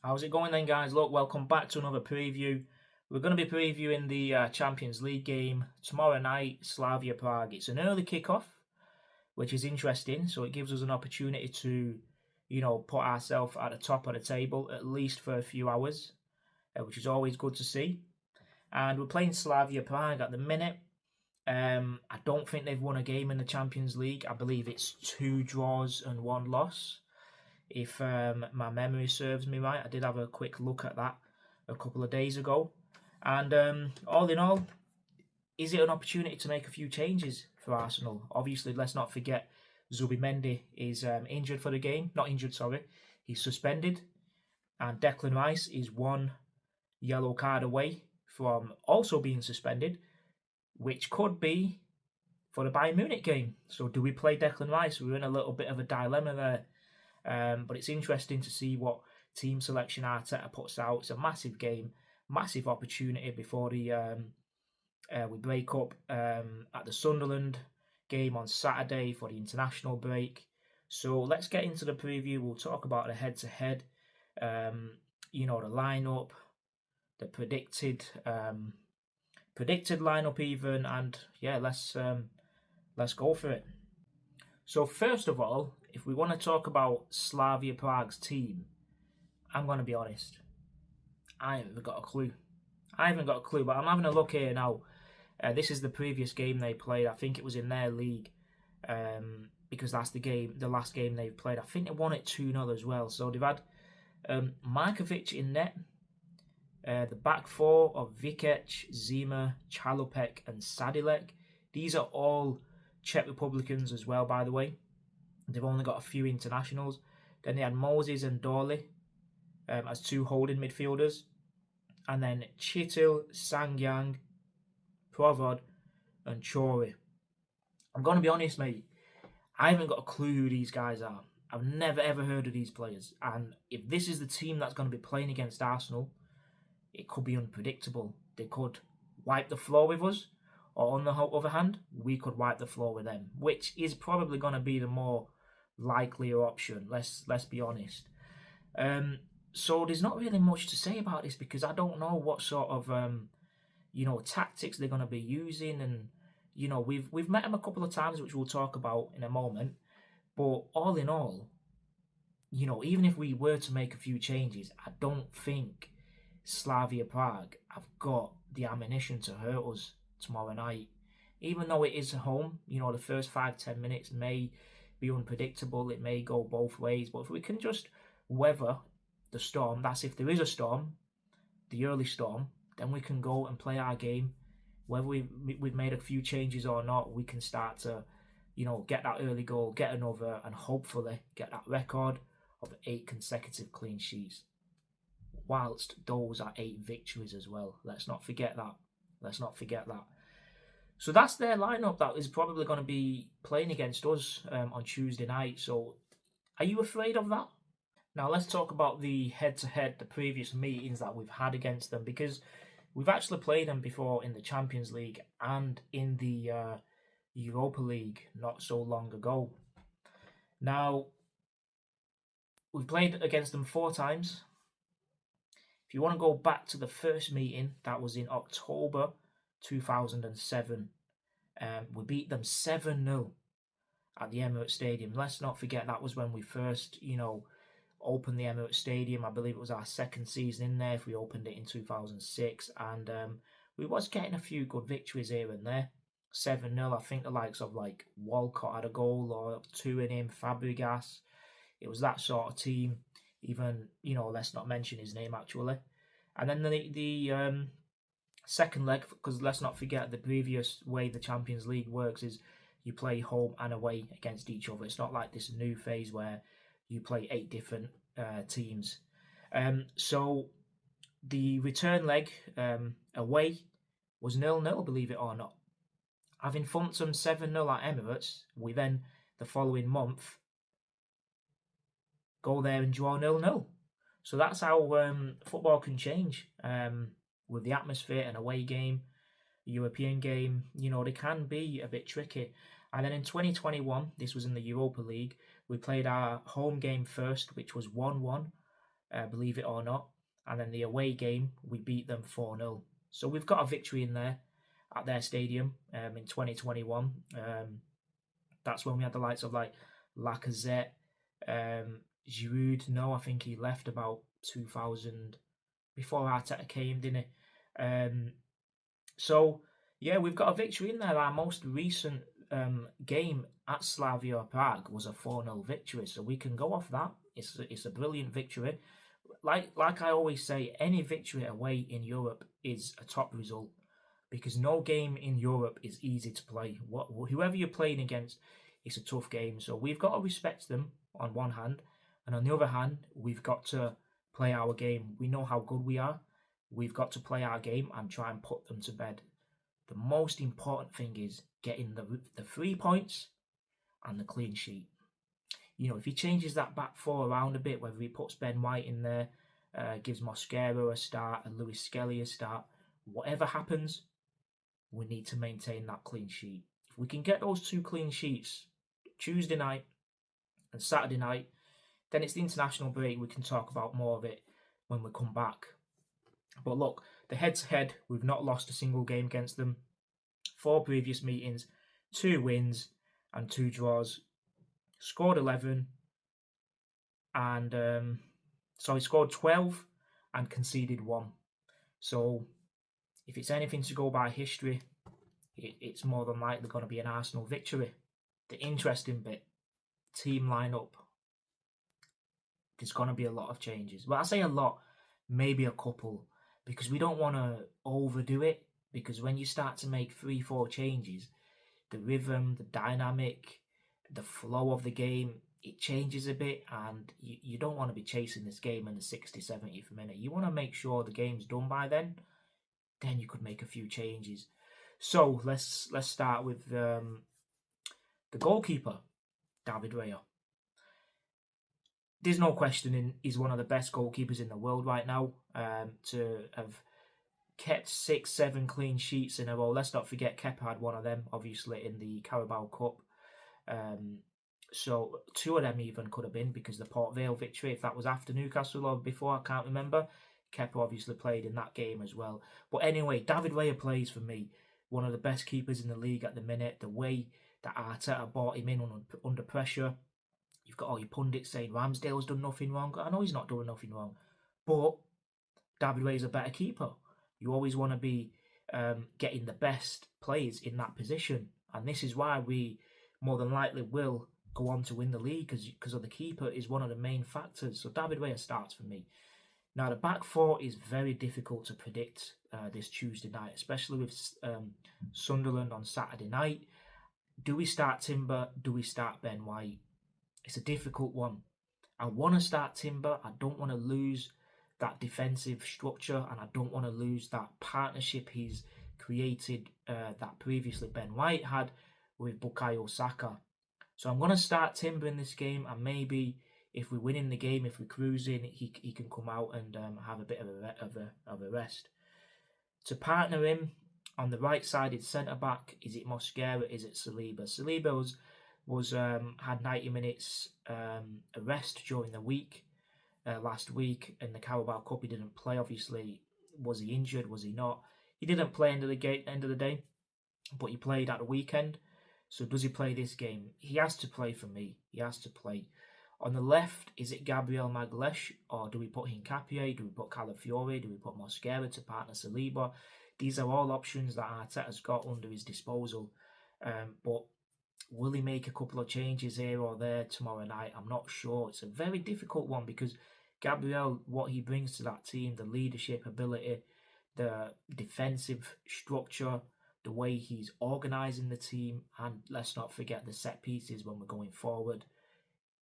How's it going then, guys? Look, welcome back to another preview. We're going to be previewing the Champions League game tomorrow night, Slavia Prague. It's an early kickoff, which is interesting, so it gives us an opportunity to, put ourselves at the top of the table, at least for a few hours, which is always good to see. And we're playing Slavia Prague at the minute. I don't think they've won a game in the Champions League. I believe it's 2 draws and 1 loss. If my memory serves me right, I did have a quick look at that a couple of days ago. And all in all, is it an opportunity to make a few changes for Arsenal? Obviously, let's not forget Zubimendi is injured for the game. Not injured, sorry. He's suspended. And Declan Rice is 1 yellow card away from also being suspended, which could be for the Bayern Munich game. So do we play Declan Rice? We're in a little bit of a dilemma there. But it's interesting to see what team selection Arteta puts out. It's a massive game, massive opportunity before we break up at the Sunderland game on Saturday for the international break. So let's get into the preview. We'll talk about the head-to-head, the lineup, the predicted lineup even, and yeah, let's go for it. So first of all, if we want to talk about Slavia Prague's team, I'm going to be honest. I haven't got a clue. But I'm having a look here now. This is the previous game they played. I think it was in their league, because that's the last game they've played. I think they won it 2-0 as well. So they've had Markovic in net. The back four of Vikic, Zima, Chalupek and Sadilek. These are all Czech Republicans as well, by the way. They've only got a few internationals. Then they had Moses and Dorley as 2 holding midfielders. And then Chitil, Sangyang, Provod and Chori. I'm going to be honest, mate. I haven't got a clue who these guys are. I've never ever heard of these players. And if this is the team that's going to be playing against Arsenal, it could be unpredictable. They could wipe the floor with us. Or on the other hand, we could wipe the floor with them, which is probably going to be the more likelier option. Let's be honest. So there's not really much to say about this because I don't know what sort of tactics they're going to be using, and we've met them a couple of times, which we'll talk about in a moment. But all in all, even if we were to make a few changes, I don't think Slavia Prague have got the ammunition to hurt us tomorrow night. Even though it is home, the first 5-10 minutes may be unpredictable. It may go both ways. But if we can just weather the storm, that's if there is a storm, the early storm, then we can go and play our game. Whether we've made a few changes or not, we can start to, get that early goal, get another, and hopefully get that record of 8 consecutive clean sheets. Whilst those are 8 victories as well. Let's not forget that. So that's their lineup that is probably going to be playing against us on Tuesday night. So are you afraid of that? Now let's talk about the head-to-head, the previous meetings that we've had against them, because we've actually played them before in the Champions League and in the Europa League not so long ago. Now, we've played against them 4 times. If you want to go back to the first meeting, that was in October 2007. We beat them 7-0 at the Emirates Stadium. Let's not forget that was when we first, opened the Emirates Stadium. I believe it was our 2nd season in there if we opened it in 2006. And we was getting a few good victories here and there. 7-0, I think the likes of like Walcott had a goal or 2 in him, Fabregas. It was that sort of team. Even, let's not mention his name actually. And then the second leg, because let's not forget the previous way the Champions League works is you play home and away against each other. It's not like this new phase where you play 8 different teams. So the return leg away was 0-0, believe it or not. Having thumped them 7-0 at Emirates, we then, the following month, go there and draw 0-0. So that's how football can change with the atmosphere. An away game, European game, they can be a bit tricky. And then in 2021, this was in the Europa League, we played our home game first, which was 1-1. believe it or not. And then the away game, we beat them 4-0. So we've got a victory in there at their stadium in 2021. That's when we had the likes of like Lacazette, Giroud. No, I think he left about 2000 before Arteta came, didn't he? So yeah, we've got a victory in there. Our most recent game at Slavia Prague was a 4-0 victory, so we can go off that. It's a brilliant victory. Like I always say, any victory away in Europe is a top result because no game in Europe is easy to play. Whoever you're playing against, it's a tough game. So we've got to respect them on one hand, and on the other hand, we've got to play our game. We know how good we are. We've got to play our game and try and put them to bed. The most important thing is getting the 3 points and the clean sheet. You know, if he changes that back four around a bit, whether he puts Ben White in there, gives Mosquera a start and Lewis Skelly a start, whatever happens, we need to maintain that clean sheet. If we can get those 2 clean sheets, Tuesday night and Saturday night, then it's the international break. We can talk about more of it when we come back. But look, the head-to-head, we've not lost a single game against them. 4 previous meetings, 2 wins and 2 draws. Scored 11 and scored 12 and conceded 1. So if it's anything to go by history, it's more than likely going to be an Arsenal victory. The interesting bit, team lineup. There's going to be a lot of changes. Well, I say a lot, maybe a couple, because we don't want to overdo it. Because when you start to make 3-4 changes, the rhythm, the dynamic, the flow of the game, it changes a bit, and you don't want to be chasing this game in the 60th, 70th minute. You want to make sure the game's done by then. Then you could make a few changes. So let's start with the goalkeeper, David Raya. There's no questioning he's one of the best goalkeepers in the world right now. To have kept 6-7 clean sheets in a row. Let's not forget Kepa had one of them, obviously, in the Carabao Cup. So 2 of them even could have been, because the Port Vale victory, if that was after Newcastle or before, I can't remember. Kepa obviously played in that game as well. But anyway, David Raya plays for me one of the best keepers in the league at the minute. The way that Arteta brought him in under pressure. You've got all your pundits saying Ramsdale's done nothing wrong. I know he's not doing nothing wrong. But David Raya's a better keeper. You always want to be getting the best players in that position. And this is why we more than likely will go on to win the league, because of the keeper is one of the main factors. So David Raya starts for me. Now, the back four is very difficult to predict this Tuesday night, especially with Sunderland on Saturday night. Do we start Timber? Do we start Ben White? It's a difficult one. I want to start Timber. I don't want to lose that defensive structure, and I don't want to lose that partnership he's created that previously Ben White had with Bukayo Saka. So I'm going to start Timber in this game, and maybe if we win in the game, if we cruise in, he can come out and have a bit of a rest. To partner him on the right-sided centre-back, is it Mosquera, is it Saliba? Saliba was had 90 minutes a rest during the week. Last week in the Carabao Cup, he didn't play. Obviously, was he injured? Was he not? He didn't play end of the day, but he played at the weekend. So does he play this game? He has to play for me. He has to play. On the left, is it Gabriel Magalhaes, or do we put Hincapié? Do we put Calafiore? Do we put Mosquera to partner Saliba? These are all options that Arteta's got under his disposal. But will he make a couple of changes here or there tomorrow night? I'm not sure. It's a very difficult one, because Gabriel, what he brings to that team, the leadership ability, the defensive structure, the way he's organising the team, and let's not forget the set pieces when we're going forward.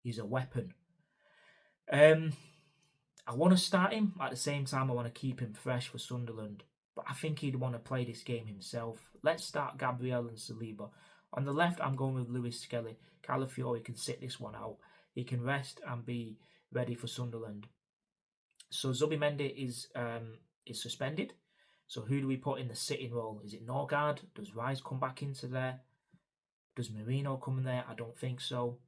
He's a weapon. I want to start him. At the same time, I want to keep him fresh for Sunderland. But I think he'd want to play this game himself. Let's start Gabriel and Saliba. On the left, I'm going with Lewis Skelly. Calafiore can sit this one out. He can rest and be ready for Sunderland. So Zubimendi is suspended. So who do we put in the sitting role? Is it Norgard? Does Rice come back into there? Does Marino come in there? I don't think so.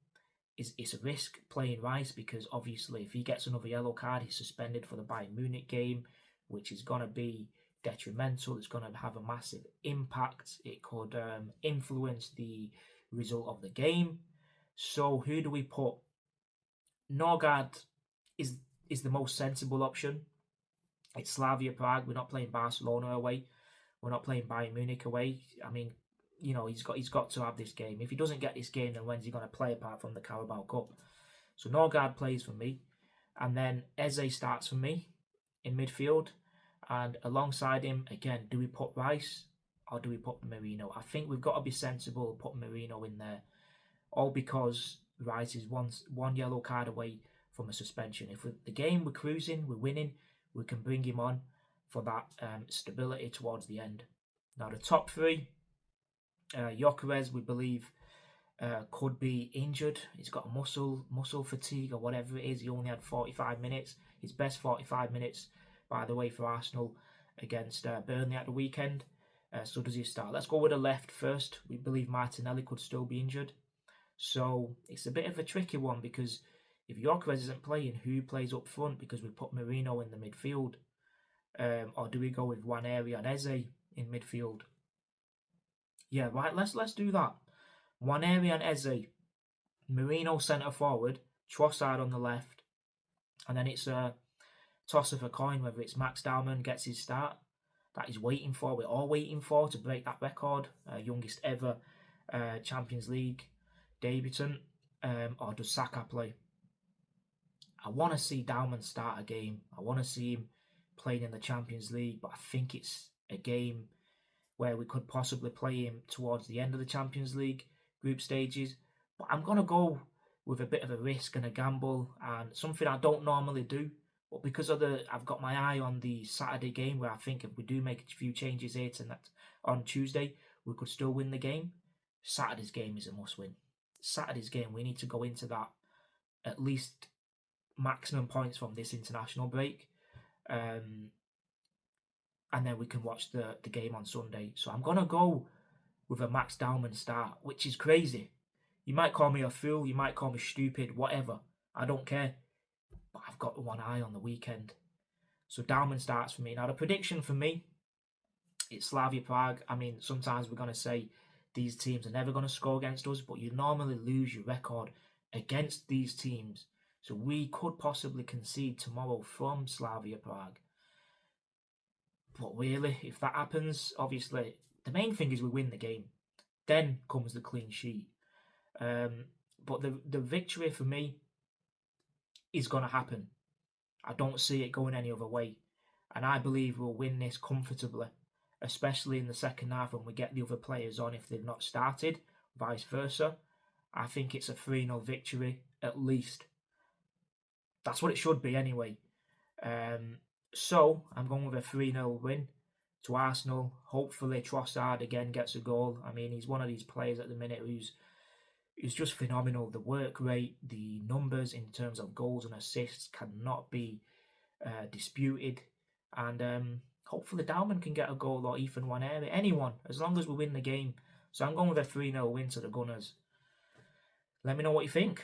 it's a risk playing Rice, because obviously if he gets another yellow card, he's suspended for the Bayern Munich game, which is going to be detrimental. It's going to have a massive impact. It could influence the result of the game. So who do we put? Norgard is the most sensible option. It's Slavia Prague. We're not playing Barcelona away. We're not playing Bayern Munich away. I mean, he's got to have this game. If he doesn't get this game, then when's he going to play apart from the Carabao Cup? So Norgard plays for me, and then Eze starts for me in midfield, and alongside him again, do we put Rice or do we put Merino? I think we've got to be sensible and put Merino in there, all because Rice is one yellow card away from a suspension. If the game we're cruising, we're winning, we can bring him on for that stability towards the end. Now the top three, Gyökeres, we believe could be injured. He's got muscle fatigue or whatever it is. He only had 45 minutes. His best 45 minutes, by the way, for Arsenal against Burnley at the weekend. So does he start? Let's go with the left first. We believe Martinelli could still be injured. So it's a bit of a tricky one, because if Gyökeres isn't playing, who plays up front? Because we put Merino in the midfield. Or do we go with Nwaneri and Eze in midfield? Yeah, right, let's do that. Nwaneri and Eze, Merino centre forward, Trossard on the left, and then it's a toss of a coin whether it's Max Dowman gets his start that he's waiting for, we're all waiting for, to break that record, youngest ever Champions League debutant, or does Saka play? I want to see Dowman start a game. I want to see him playing in the Champions League, but I think it's a game where we could possibly play him towards the end of the Champions League group stages. But I'm going to go with a bit of a risk and a gamble, and something I don't normally do. But because I've got my eye on the Saturday game, where I think if we do make a few changes here tonight, on Tuesday, we could still win the game. Saturday's game is a must-win. Saturday's game, we need to go into that at least maximum points from this international break. And then we can watch the game on Sunday. So I'm going to go with a Max Dowman start, which is crazy. You might call me a fool, you might call me stupid, whatever. I don't care. But I've got one eye on the weekend. So Dowman starts for me. Now the prediction for me, it's Slavia Prague. I mean, sometimes we're going to say these teams are never going to score against us, but you normally lose your record against these teams. So we could possibly concede tomorrow from Slavia Prague. But really, if that happens, obviously, the main thing is we win the game. Then comes the clean sheet. But the victory for me is going to happen. I don't see it going any other way. And I believe we'll win this comfortably, especially in the second half when we get the other players on if they've not started, vice versa. I think it's a 3-0 victory, at least. That's what it should be anyway. So I'm going with a 3-0 win to Arsenal. Hopefully Trossard again gets a goal. I mean, he's one of these players at the minute who's just phenomenal. The work rate, the numbers in terms of goals and assists cannot be disputed. And hopefully Dowman can get a goal, or Ethan Nwaneri, anyone, as long as we win the game. So I'm going with a 3-0 win to the Gunners. Let me know what you think.